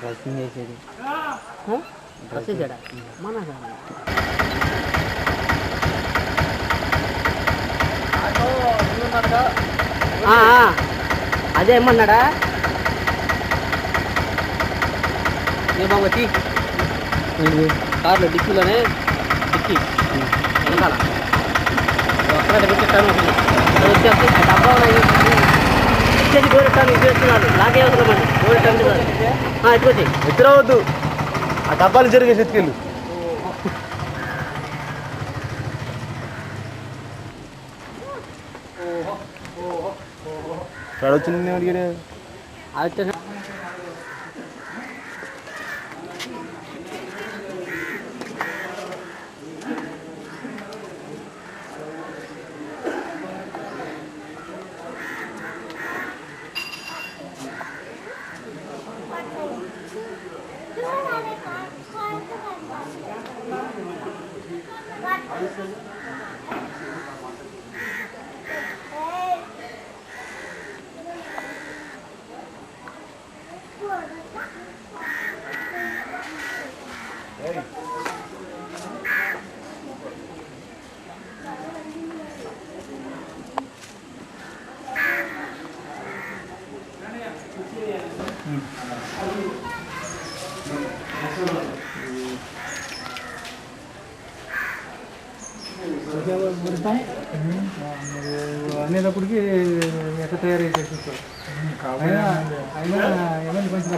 dressing చేసేది వచ్చేసాడా మన అదే ఏమన్నాడా ఏ బాబతి కార్లో డిక్కీలోనే డిక్కీ వెనకాల అక్కడ పెట్టేస్తాను వచ్చేసి డబ్బా వచ్చేసి గోరెట్టాను ఇది వేస్తున్నాడు లాగే అవుతున్నామండి గోరెట్టాను ఇటుకొచ్చి ఎదురవద్దు ఆ డబ్బాలు జరిగేసి ఎత్తుకెళ్ళు వచ్చింది అడిగాడు అది అనేటప్పటికి ఎట్లా తయారు చేసేస్తారు ఏమైనా కొంచెం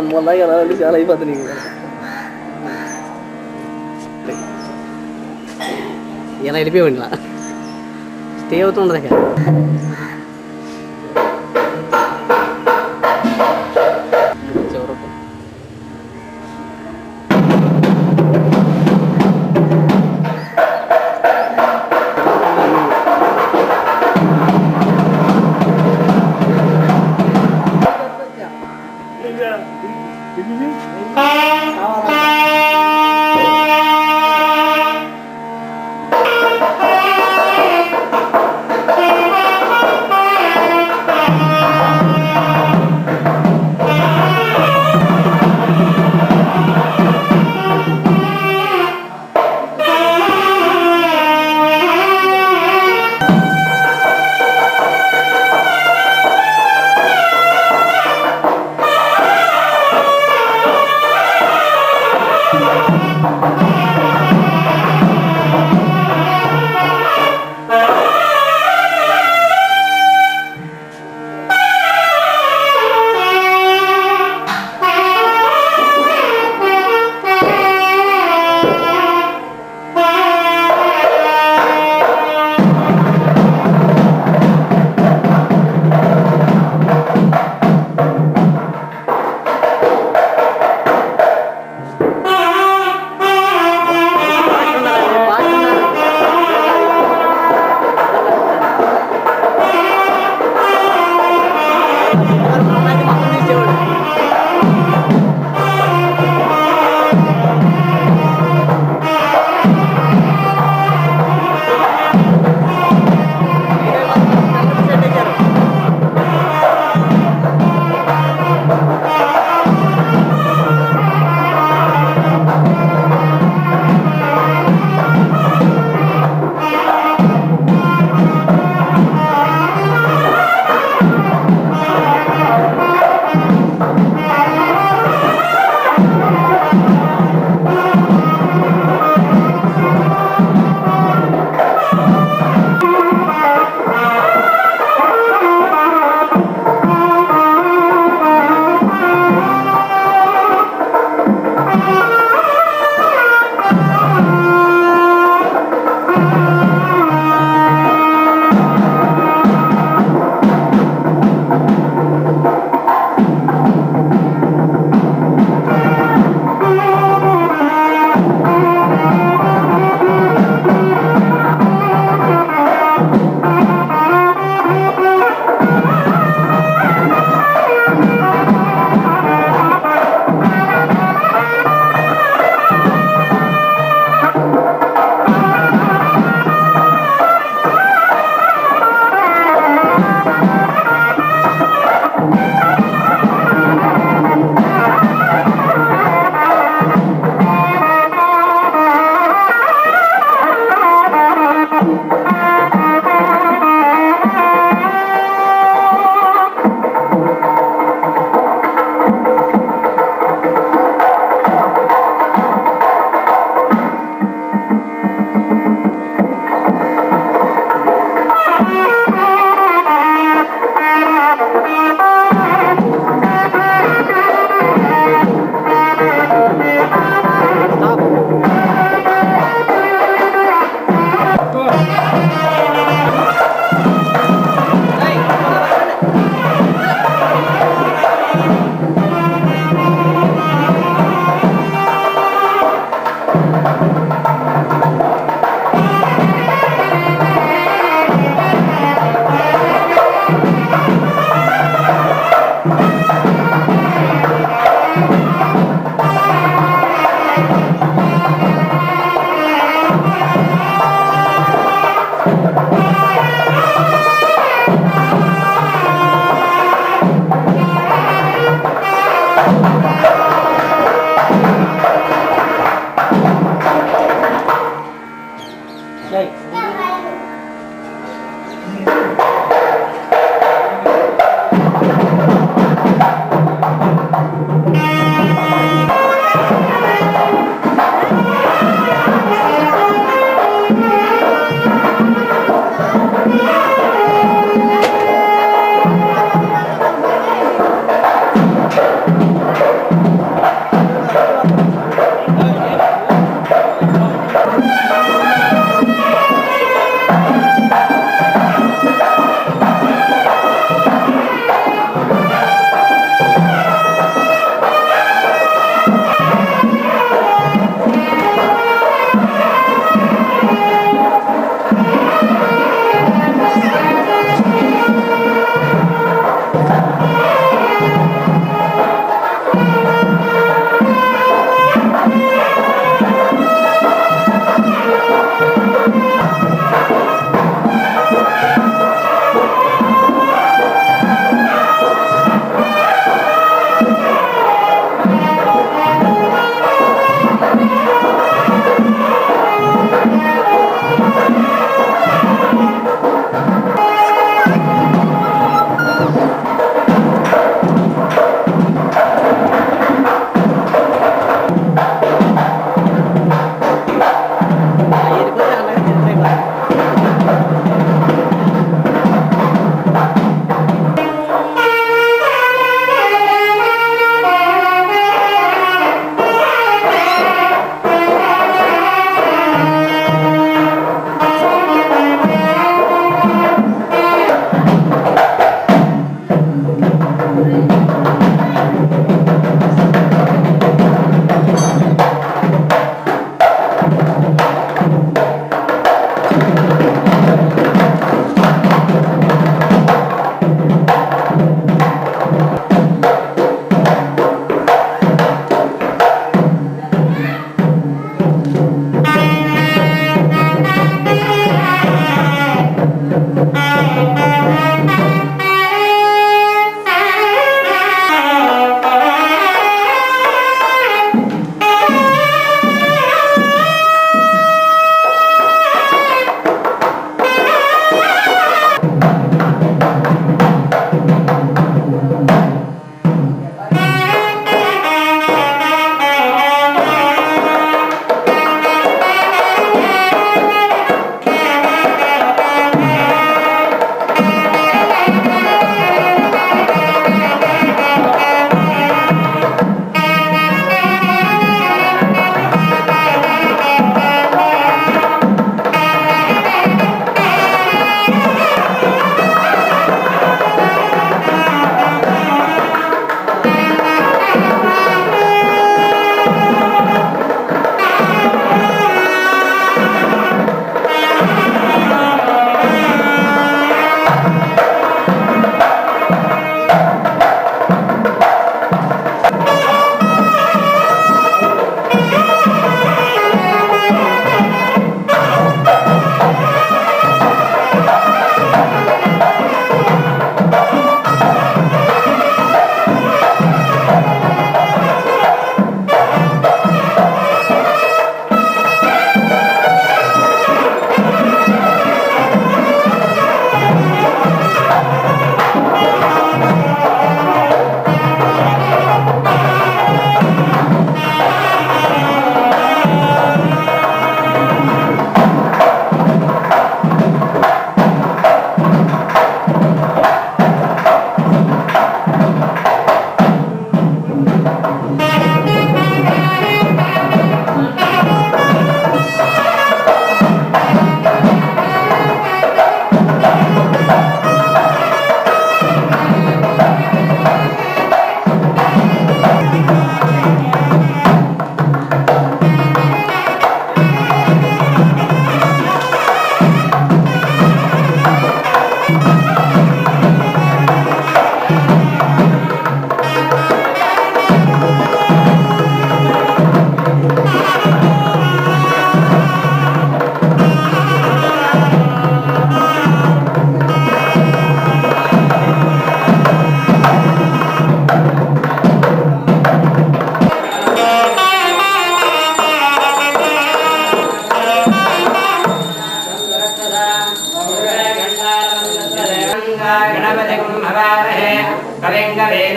మొన్న చాలా అయిపోతుంది ఇలా వెళ్ళిపోయి ఇలా స్టే అవుతుండదు కదా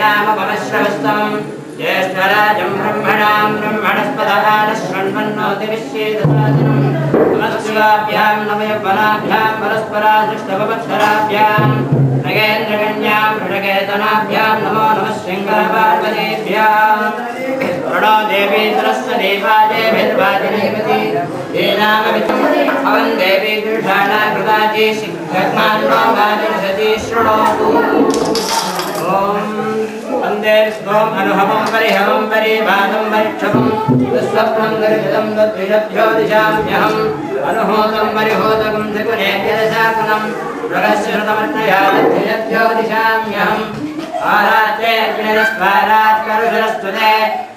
कविङ्गवेनामपमश्रवस्तम् ज्येष्ठराजं ब्रह्मणां ब्रह्मणस्पदः शृण्वन्नोतिविश्येदसादनम् नमस्शिवाभ्यां नवयौवनाभ्यां परस्परादृष्टवत्सराभ्यां नगेन्द्रकन्यां मृगकेतनाभ्यां नमो नमः शङ्करपार्वतीभ्यां प्रणो देवी सरस्वती वाजेभिर्वाजिनीपति येनामवितं अवं देवी दुर्षाणा कृताजी सिद्धग्मान्नो वाजिनसती शृणोतु वन्दे विष्णुम् अनुहवं परिहवं परिवादं परिक्षमं दुःस्वप्नं दर्शितं तद्विषभ्यो दिशाम्यहम् अनुहूतं परिहूतकं सकुनेत्यदशाकुनं मृगस्य श्रुतमर्तया तद्विषभ्यो दिशाम्यहम् आरात्रे अग्निरस्वारात् करुषरस्वते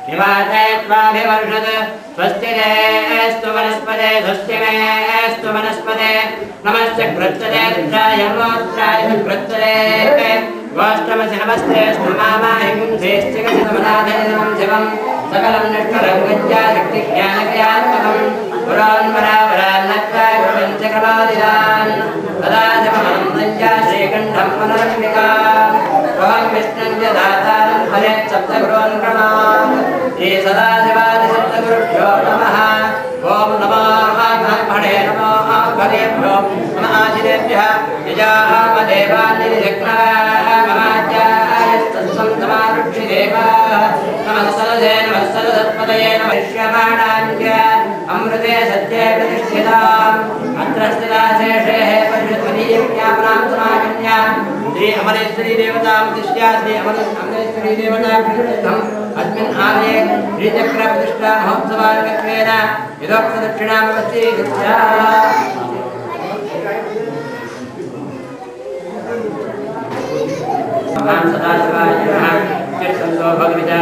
निवाते त्वाभिवर्षत् स्वस्ति नेऽस्तु वनस्पते स्वस्ति मेऽस्तु वनस्पते नमश्च कृत्यते रुद्राय नमोऽत्राय कृत्यते वाष्टमसि नमस्ते स्मामाहिं श्रेष्ठिकसितमनाथेदमं शिवं सकलं निष्कलं विद्याशक्तिज्ञानक्रियात्मकं पुरान्वरावरान्नक्राय प्रपञ्चकलादिदान् तदा शिवमं दञ्जा श्रीकण्ठं पुनरम्बिकाम् त्वं विष्णुं यदातारं फलेत् सप्तगुरोन् क्रमात् श्रीसदाशिवादिसप्तगुरुभ्यो नमः ॐ नमो ब्रह्मणे नमो भगेभ्यो नमः आदिदेभ्यः यजामदेवानिजग्नः सरस्वतये नमः श्यमाणान्य अमृते सत्ये प्रतिष्ठिताम् अत्र स्थिताशेषेः परिषद्वनीयज्ञापनां समागम्य श्री अमरेश्वरी देवतां प्रतिष्ठा श्री अमरेश्वरी देवतां प्रतिष्ठम् अस्मिन् आलये श्रीचक्रप्रतिष्ठा महोत्सवाङ्गत्वेन यथोक्तदक्षिणामवस्थीकृत्य सदाशिवाय नमः भगविता